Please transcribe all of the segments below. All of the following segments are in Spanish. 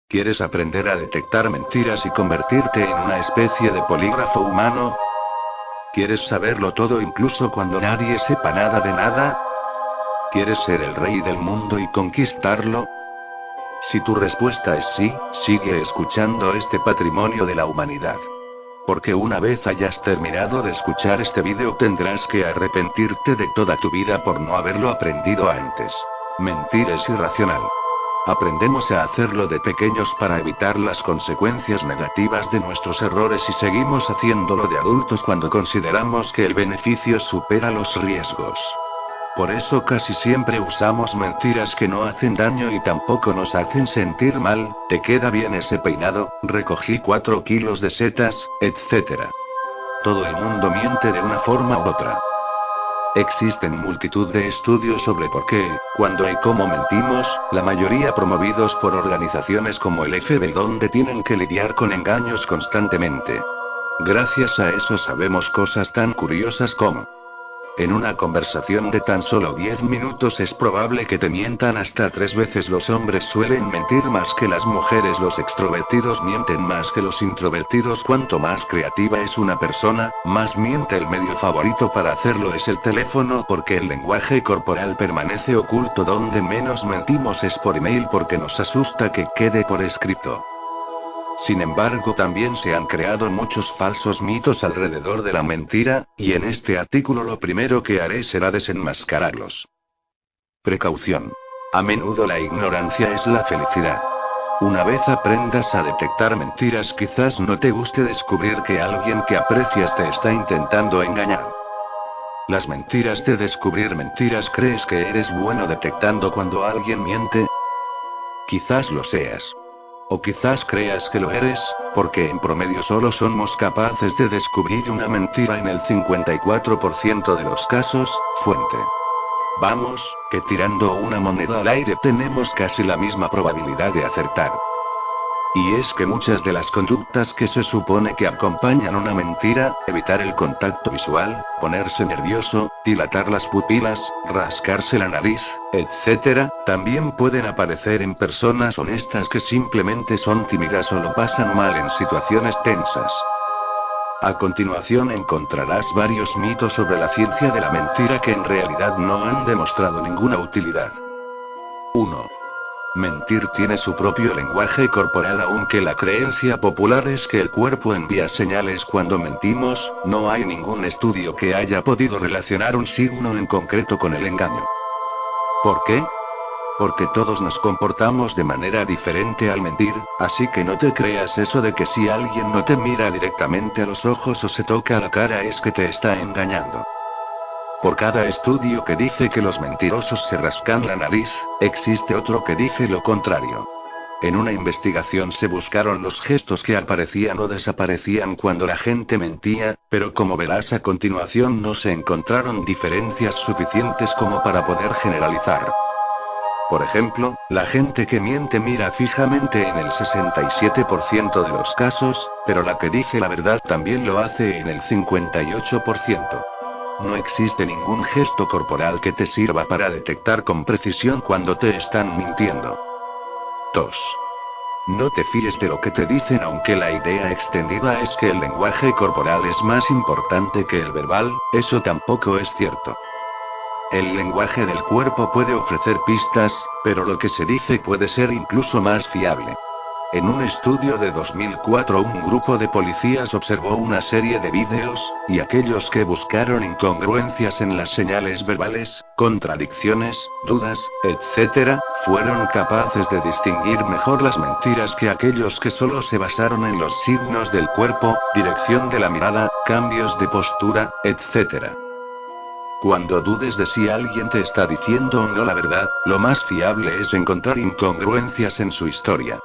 ¿Quieres aprender a detectar mentiras y convertirte en una especie de polígrafo humano? ¿Quieres saberlo todo incluso cuando nadie sepa nada de nada? ¿Quieres ser el rey del mundo y conquistarlo? Si tu respuesta es sí, sigue escuchando este patrimonio de la humanidad. Porque una vez hayas terminado de escuchar este vídeo tendrás que arrepentirte de toda tu vida por no haberlo aprendido antes. Mentir es irracional. Aprendemos a hacerlo de pequeños para evitar las consecuencias negativas de nuestros errores y seguimos haciéndolo de adultos cuando consideramos que el beneficio supera los riesgos. Por eso casi siempre usamos mentiras que no hacen daño y tampoco nos hacen sentir mal. ¿Te queda bien ese peinado? Recogí 4 kilos de setas, etc. Todo el mundo miente de una forma u otra. Existen multitud de estudios sobre por qué, cuándo y cómo mentimos, la mayoría promovidos por organizaciones como el FBI donde tienen que lidiar con engaños constantemente. Gracias a eso sabemos cosas tan curiosas como: en una conversación de tan solo 10 minutos es probable que te mientan hasta 3 veces. Los hombres suelen mentir más que las mujeres. Los extrovertidos mienten más que los introvertidos. Cuanto más creativa es una persona, más miente. El medio favorito para hacerlo es el teléfono porque el lenguaje corporal permanece oculto. Donde menos mentimos es por email porque nos asusta que quede por escrito. Sin embargo, también se han creado muchos falsos mitos alrededor de la mentira, y en este artículo lo primero que haré será desenmascararlos. Precaución. A menudo la ignorancia es la felicidad. Una vez aprendas a detectar mentiras, quizás no te guste descubrir que alguien que aprecias te está intentando engañar. Las mentiras de descubrir mentiras. ¿Crees que eres bueno detectando cuando alguien miente? Quizás lo seas. O quizás creas que lo eres, porque en promedio solo somos capaces de descubrir una mentira en el 54% de los casos. Fuente. Vamos, que tirando una moneda al aire tenemos casi la misma probabilidad de acertar. Y es que muchas de las conductas que se supone que acompañan una mentira, evitar el contacto visual, ponerse nervioso, dilatar las pupilas, rascarse la nariz, etc., también pueden aparecer en personas honestas que simplemente son tímidas o lo pasan mal en situaciones tensas. A continuación encontrarás varios mitos sobre la ciencia de la mentira que en realidad no han demostrado ninguna utilidad. 1. Mentir tiene su propio lenguaje corporal. Aunque la creencia popular es que el cuerpo envía señales cuando mentimos, no hay ningún estudio que haya podido relacionar un signo en concreto con el engaño. ¿Por qué? Porque todos nos comportamos de manera diferente al mentir, así que no te creas eso de que si alguien no te mira directamente a los ojos o se toca la cara es que te está engañando. Por cada estudio que dice que los mentirosos se rascan la nariz, existe otro que dice lo contrario. En una investigación se buscaron los gestos que aparecían o desaparecían cuando la gente mentía, pero como verás a continuación no se encontraron diferencias suficientes como para poder generalizar. Por ejemplo, la gente que miente mira fijamente en el 67% de los casos, pero la que dice la verdad también lo hace en el 58%. No existe ningún gesto corporal que te sirva para detectar con precisión cuando te están mintiendo. 2. No te fíes de lo que te dicen. Aunque la idea extendida es que el lenguaje corporal es más importante que el verbal, eso tampoco es cierto. El lenguaje del cuerpo puede ofrecer pistas, pero lo que se dice puede ser incluso más fiable. En un estudio de 2004 un grupo de policías observó una serie de vídeos, y aquellos que buscaron incongruencias en las señales verbales, contradicciones, dudas, etc., fueron capaces de distinguir mejor las mentiras que aquellos que solo se basaron en los signos del cuerpo, dirección de la mirada, cambios de postura, etc. Cuando dudes de si alguien te está diciendo o no la verdad, lo más fiable es encontrar incongruencias en su historia.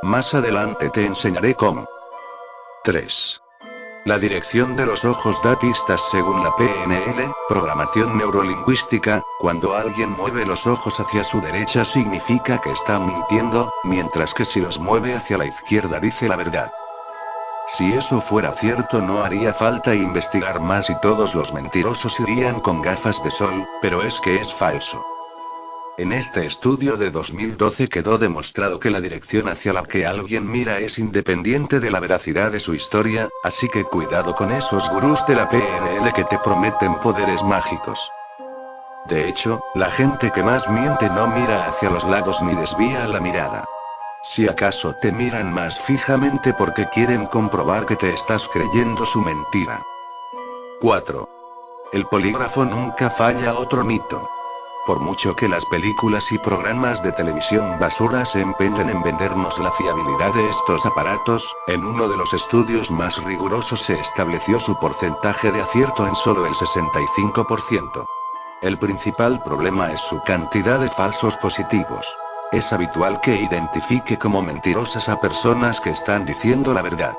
Más adelante te enseñaré cómo. 3. La dirección de los ojos da pistas. Según la PNL, programación neurolingüística, cuando alguien mueve los ojos hacia su derecha significa que está mintiendo, mientras que si los mueve hacia la izquierda dice la verdad. Si eso fuera cierto no haría falta investigar más y todos los mentirosos irían con gafas de sol, pero es que es falso. En este estudio de 2012 quedó demostrado que la dirección hacia la que alguien mira es independiente de la veracidad de su historia, así que cuidado con esos gurús de la PNL que te prometen poderes mágicos. De hecho, la gente que más miente no mira hacia los lados ni desvía la mirada. Si acaso te miran más fijamente porque quieren comprobar que te estás creyendo su mentira. 4. El polígrafo nunca falla. Otro mito. Por mucho que las películas y programas de televisión basura se empeñen en vendernos la fiabilidad de estos aparatos, en uno de los estudios más rigurosos se estableció su porcentaje de acierto en solo el 65%. El principal problema es su cantidad de falsos positivos. Es habitual que identifique como mentirosas a personas que están diciendo la verdad.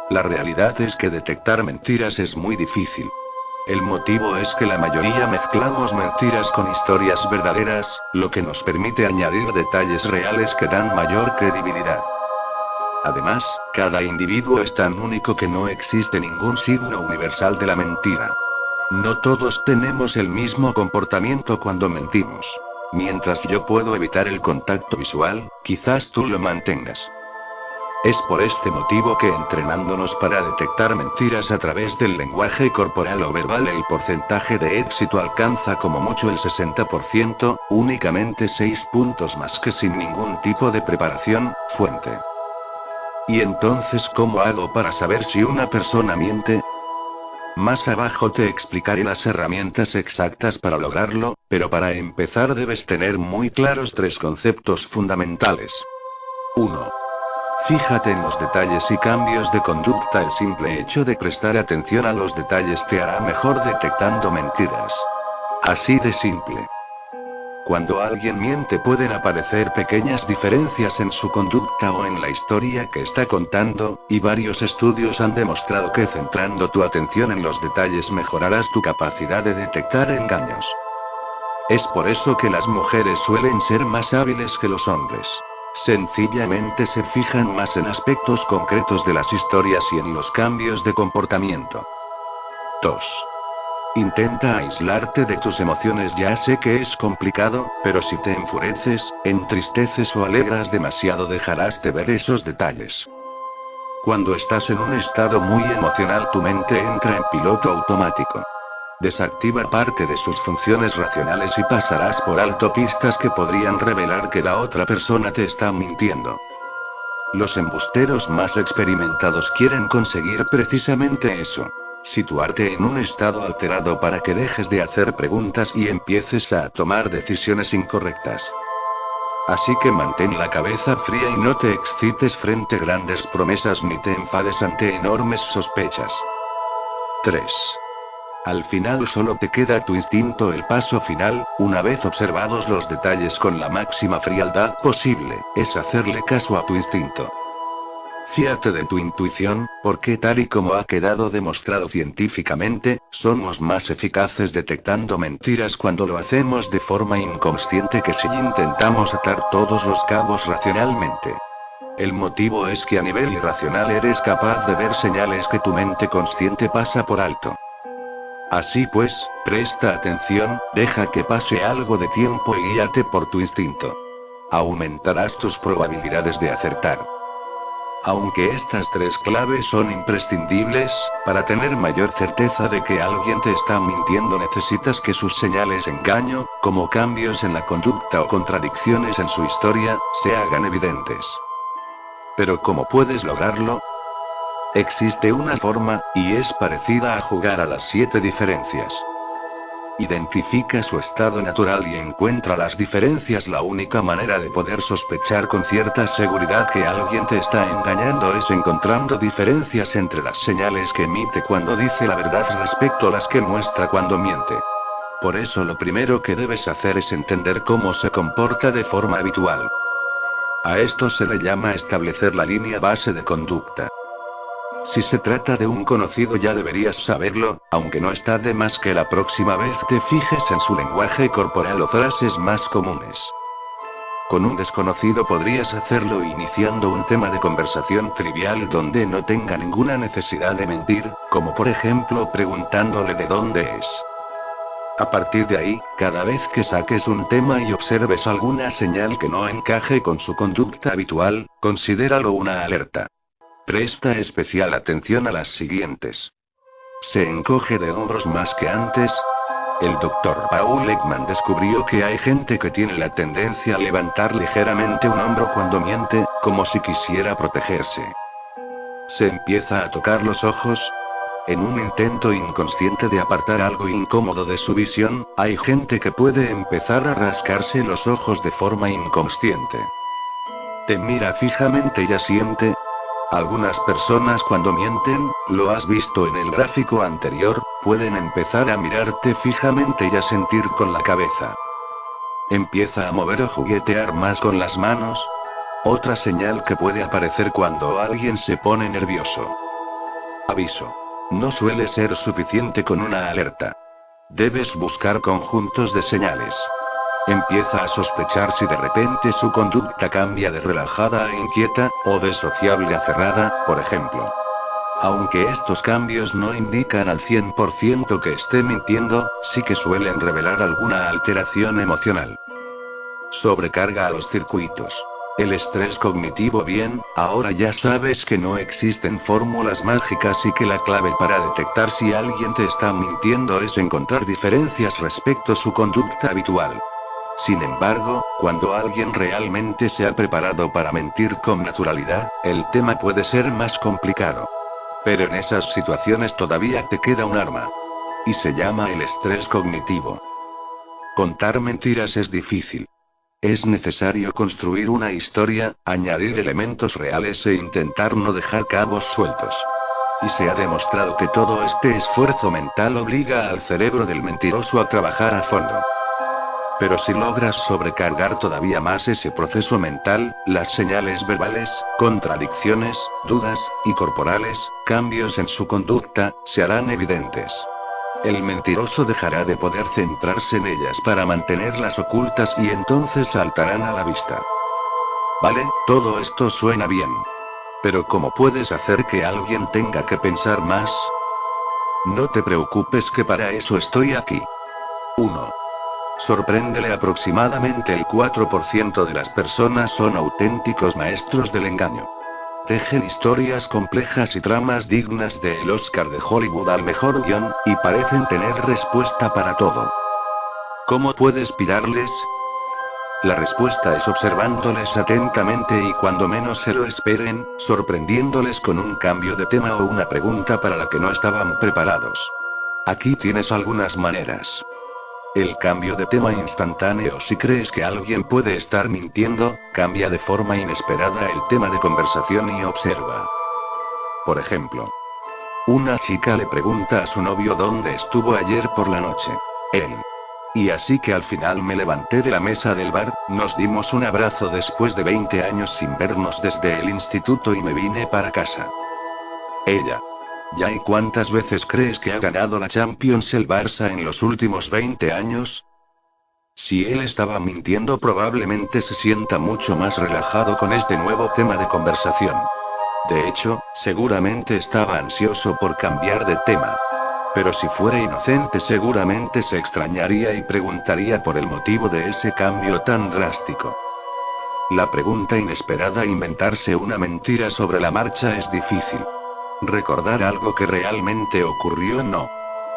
La realidad es que detectar mentiras es muy difícil. El motivo es que la mayoría mezclamos mentiras con historias verdaderas, lo que nos permite añadir detalles reales que dan mayor credibilidad. Además, cada individuo es tan único que no existe ningún signo universal de la mentira. No todos tenemos el mismo comportamiento cuando mentimos. Mientras yo puedo evitar el contacto visual, quizás tú lo mantengas. Es por este motivo que entrenándonos para detectar mentiras a través del lenguaje corporal o verbal el porcentaje de éxito alcanza como mucho el 60%, únicamente 6 puntos más que sin ningún tipo de preparación, fuente. ¿Y entonces cómo hago para saber si una persona miente? Más abajo te explicaré las herramientas exactas para lograrlo, pero para empezar debes tener muy claros 3 conceptos fundamentales. 1. Fíjate en los detalles y cambios de conducta. El simple hecho de prestar atención a los detalles te hará mejor detectando mentiras. Así de simple. Cuando alguien miente pueden aparecer pequeñas diferencias en su conducta o en la historia que está contando, y varios estudios han demostrado que centrando tu atención en los detalles mejorarás tu capacidad de detectar engaños. Es por eso que las mujeres suelen ser más hábiles que los hombres. Sencillamente se fijan más en aspectos concretos de las historias y en los cambios de comportamiento. 2. Intenta aislarte de tus emociones. Ya sé que es complicado, pero si te enfureces, entristeces o alegras demasiado dejarás de ver esos detalles. Cuando estás en un estado muy emocional tu mente entra en piloto automático. Desactiva parte de sus funciones racionales y pasarás por alto pistas que podrían revelar que la otra persona te está mintiendo. Los embusteros más experimentados quieren conseguir precisamente eso. Situarte en un estado alterado para que dejes de hacer preguntas y empieces a tomar decisiones incorrectas. Así que mantén la cabeza fría y no te excites frente a grandes promesas ni te enfades ante enormes sospechas. 3. Al final solo te queda tu instinto. El paso final, una vez observados los detalles con la máxima frialdad posible, es hacerle caso a tu instinto. Fíate de tu intuición, porque tal y como ha quedado demostrado científicamente, somos más eficaces detectando mentiras cuando lo hacemos de forma inconsciente que si intentamos atar todos los cabos racionalmente. El motivo es que a nivel irracional eres capaz de ver señales que tu mente consciente pasa por alto. Así pues, presta atención, deja que pase algo de tiempo y guíate por tu instinto. Aumentarás tus probabilidades de acertar. Aunque estas 3 claves son imprescindibles, para tener mayor certeza de que alguien te está mintiendo necesitas que sus señales de engaño, como cambios en la conducta o contradicciones en su historia, se hagan evidentes. Pero ¿cómo puedes lograrlo? Existe una forma, y es parecida a jugar a las 7 diferencias. Identifica su estado natural y encuentra las diferencias. La única manera de poder sospechar con cierta seguridad que alguien te está engañando es encontrando diferencias entre las señales que emite cuando dice la verdad respecto a las que muestra cuando miente. Por eso lo primero que debes hacer es entender cómo se comporta de forma habitual. A esto se le llama establecer la línea base de conducta. Si se trata de un conocido ya deberías saberlo, aunque no está de más que la próxima vez te fijes en su lenguaje corporal o frases más comunes. Con un desconocido podrías hacerlo iniciando un tema de conversación trivial donde no tenga ninguna necesidad de mentir, como por ejemplo preguntándole de dónde es. A partir de ahí, cada vez que saques un tema y observes alguna señal que no encaje con su conducta habitual, considéralo una alerta. Presta especial atención a las siguientes. Se encoge de hombros más que antes. El Dr. Paul Ekman descubrió que hay gente que tiene la tendencia a levantar ligeramente un hombro cuando miente, como si quisiera protegerse. Se empieza a tocar los ojos. En un intento inconsciente de apartar algo incómodo de su visión, hay gente que puede empezar a rascarse los ojos de forma inconsciente. Te mira fijamente y asiente. Algunas personas cuando mienten, lo has visto en el gráfico anterior, pueden empezar a mirarte fijamente y a sentir con la cabeza. Empieza a mover o juguetear más con las manos. Otra señal que puede aparecer cuando alguien se pone nervioso. Aviso. No suele ser suficiente con una alerta. Debes buscar conjuntos de señales. Empieza a sospechar si de repente su conducta cambia de relajada a inquieta, o de sociable a cerrada, por ejemplo. Aunque estos cambios no indican al 100% que esté mintiendo, sí que suelen revelar alguna alteración emocional. Sobrecarga a los circuitos. El estrés cognitivo. Bien, ahora ya sabes que no existen fórmulas mágicas y que la clave para detectar si alguien te está mintiendo es encontrar diferencias respecto a su conducta habitual. Sin embargo, cuando alguien realmente se ha preparado para mentir con naturalidad, el tema puede ser más complicado. Pero en esas situaciones todavía te queda un arma. Y se llama el estrés cognitivo. Contar mentiras es difícil. Es necesario construir una historia, añadir elementos reales e intentar no dejar cabos sueltos. Y se ha demostrado que todo este esfuerzo mental obliga al cerebro del mentiroso a trabajar a fondo. Pero si logras sobrecargar todavía más ese proceso mental, las señales verbales, contradicciones, dudas, y corporales, cambios en su conducta, se harán evidentes. El mentiroso dejará de poder centrarse en ellas para mantenerlas ocultas y entonces saltarán a la vista. Vale, todo esto suena bien. Pero ¿cómo puedes hacer que alguien tenga que pensar más? No te preocupes, que para eso estoy aquí. 1. Sorpréndele. Aproximadamente el 4% de las personas son auténticos maestros del engaño. Tejen historias complejas y tramas dignas del Oscar de Hollywood al mejor guión, y parecen tener respuesta para todo. ¿Cómo puedes pillarles? La respuesta es observándoles atentamente y cuando menos se lo esperen, sorprendiéndoles con un cambio de tema o una pregunta para la que no estaban preparados. Aquí tienes algunas maneras. El cambio de tema instantáneo. Si crees que alguien puede estar mintiendo, cambia de forma inesperada el tema de conversación y observa. Por ejemplo, una chica le pregunta a su novio dónde estuvo ayer por la noche. Él. Y así que al final me levanté de la mesa del bar, nos dimos un abrazo después de 20 años sin vernos desde el instituto y me vine para casa. Ella. ¿Ya y cuántas veces crees que ha ganado la Champions el Barça en los últimos 20 años? Si él estaba mintiendo, probablemente se sienta mucho más relajado con este nuevo tema de conversación. De hecho, seguramente estaba ansioso por cambiar de tema. Pero si fuera inocente, seguramente se extrañaría y preguntaría por el motivo de ese cambio tan drástico. La pregunta inesperada. Inventarse una mentira sobre la marcha es difícil. Recordar algo que realmente ocurrió no.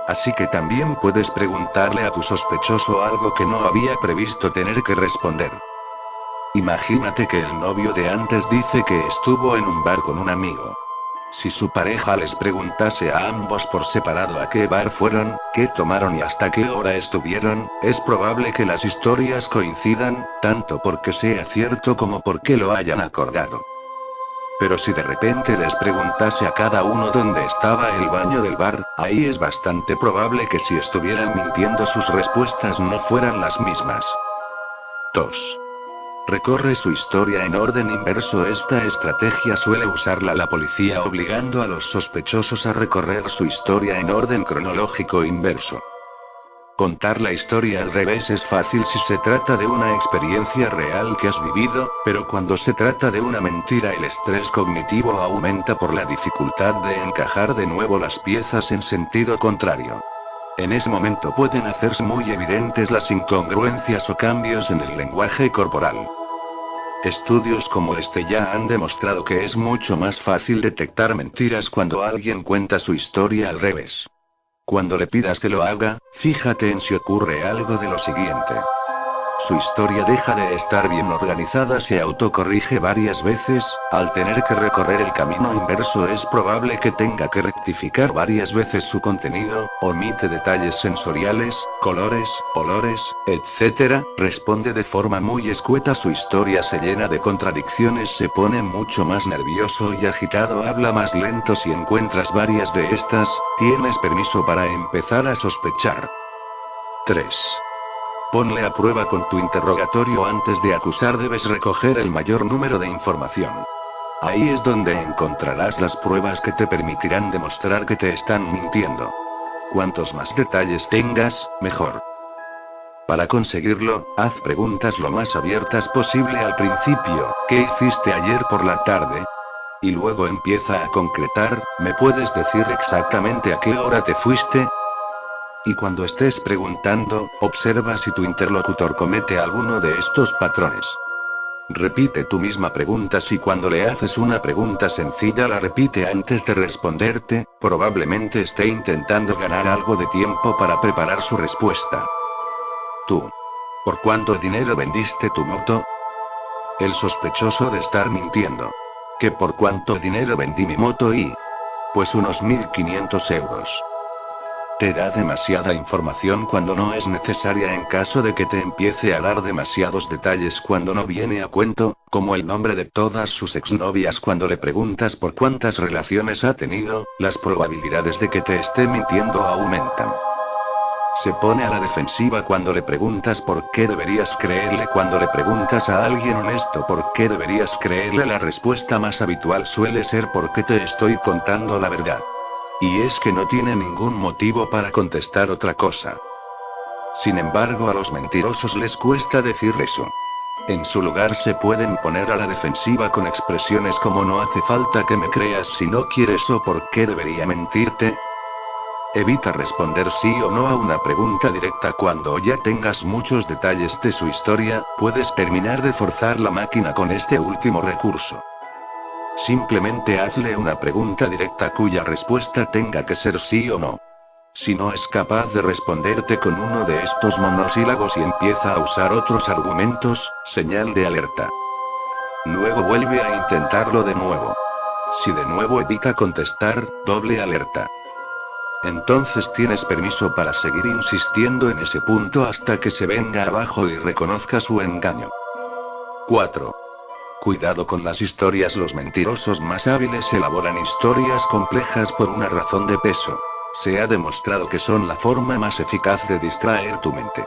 Así que también puedes preguntarle a tu sospechoso algo que no había previsto tener que responder. Imagínate que el novio de antes dice que estuvo en un bar con un amigo. Si su pareja les preguntase a ambos por separado a qué bar fueron, qué tomaron y hasta qué hora estuvieron, es probable que las historias coincidan, tanto porque sea cierto como porque lo hayan acordado. Pero si de repente les preguntase a cada uno dónde estaba el baño del bar, ahí es bastante probable que si estuvieran mintiendo sus respuestas no fueran las mismas. 2. Recorre su historia en orden inverso. Esta estrategia suele usarla la policía obligando a los sospechosos a recorrer su historia en orden cronológico inverso. Contar la historia al revés es fácil si se trata de una experiencia real que has vivido, pero cuando se trata de una mentira el estrés cognitivo aumenta por la dificultad de encajar de nuevo las piezas en sentido contrario. En ese momento pueden hacerse muy evidentes las incongruencias o cambios en el lenguaje corporal. Estudios como este ya han demostrado que es mucho más fácil detectar mentiras cuando alguien cuenta su historia al revés. Cuando le pidas que lo haga, fíjate en si ocurre algo de lo siguiente. Su historia deja de estar bien organizada, se autocorrige varias veces, al tener que recorrer el camino inverso es probable que tenga que rectificar varias veces su contenido, omite detalles sensoriales, colores, olores, etc., responde de forma muy escueta, su historia se llena de contradicciones, se pone mucho más nervioso y agitado, habla más lento. Si encuentras varias de estas, tienes permiso para empezar a sospechar. 3. Ponle a prueba con tu interrogatorio. Antes de acusar debes recoger el mayor número de información. Ahí es donde encontrarás las pruebas que te permitirán demostrar que te están mintiendo. Cuantos más detalles tengas, mejor. Para conseguirlo, haz preguntas lo más abiertas posible al principio. ¿Qué hiciste ayer por la tarde? Y luego empieza a concretar. ¿Me puedes decir exactamente a qué hora te fuiste? Y cuando estés preguntando, observa si tu interlocutor comete alguno de estos patrones. Repite tu misma pregunta. Si cuando le haces una pregunta sencilla la repite antes de responderte, probablemente esté intentando ganar algo de tiempo para preparar su respuesta. Tú. ¿Por cuánto dinero vendiste tu moto? El sospechoso de estar mintiendo. ¿Que por cuánto dinero vendí mi moto? Y pues unos 1.500 euros. Te da demasiada información cuando no es necesaria en caso de que te empiece a dar demasiados detalles cuando no viene a cuento, como el nombre de todas sus exnovias. Cuando le preguntas por cuántas relaciones ha tenido, las probabilidades de que te esté mintiendo aumentan. Se pone a la defensiva cuando le preguntas por qué deberías creerle. Cuando le preguntas a alguien honesto por qué deberías creerle, la respuesta más habitual suele ser porque te estoy contando la verdad. Y es que no tiene ningún motivo para contestar otra cosa. Sin embargo, a los mentirosos les cuesta decir eso. En su lugar se pueden poner a la defensiva con expresiones como no hace falta que me creas si no quieres, o por qué debería mentirte. Evita responder sí o no a una pregunta directa. Cuando ya tengas muchos detalles de su historia, puedes terminar de forzar la máquina con este último recurso. Simplemente hazle una pregunta directa cuya respuesta tenga que ser sí o no. Si no es capaz de responderte con uno de estos monosílabos y empieza a usar otros argumentos, señal de alerta. Luego vuelve a intentarlo de nuevo. Si de nuevo evita contestar, doble alerta. Entonces tienes permiso para seguir insistiendo en ese punto hasta que se venga abajo y reconozca su engaño. 4. Cuidado con las historias. Los mentirosos más hábiles elaboran historias complejas por una razón de peso. Se ha demostrado que son la forma más eficaz de distraer tu mente.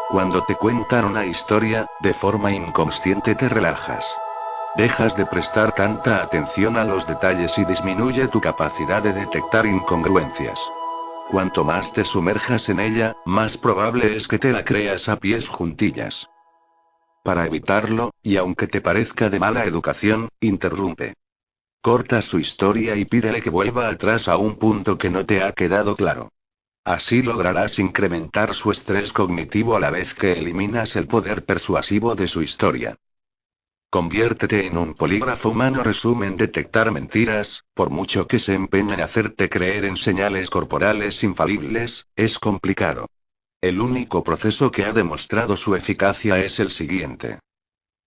Cuando te cuentan una historia, de forma inconsciente te relajas. Dejas de prestar tanta atención a los detalles y disminuye tu capacidad de detectar incongruencias. Cuanto más te sumerjas en ella, más probable es que te la creas a pies juntillas. Para evitarlo, y aunque te parezca de mala educación, interrumpe. Corta su historia y pídele que vuelva atrás a un punto que no te ha quedado claro. Así lograrás incrementar su estrés cognitivo a la vez que eliminas el poder persuasivo de su historia. Conviértete en un polígrafo humano. Resumen: detectar mentiras, por mucho que se empeñe en hacerte creer en señales corporales infalibles, es complicado. El único proceso que ha demostrado su eficacia es el siguiente.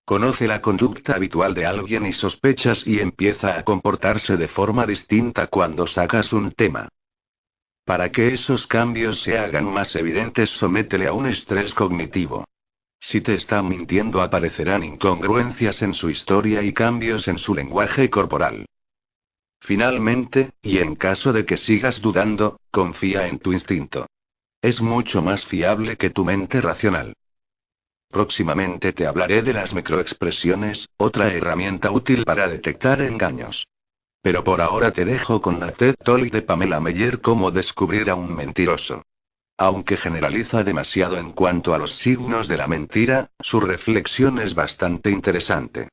Conoce la conducta habitual de alguien y sospechas y empieza a comportarse de forma distinta cuando sacas un tema. Para que esos cambios se hagan más evidentes, sométele a un estrés cognitivo. Si te está mintiendo, aparecerán incongruencias en su historia y cambios en su lenguaje corporal. Finalmente, y en caso de que sigas dudando, confía en tu instinto. Es mucho más fiable que tu mente racional. Próximamente te hablaré de las microexpresiones, otra herramienta útil para detectar engaños. Pero por ahora te dejo con la TED Talk de Pamela Meyer: Cómo descubrir a un mentiroso. Aunque generaliza demasiado en cuanto a los signos de la mentira, su reflexión es bastante interesante.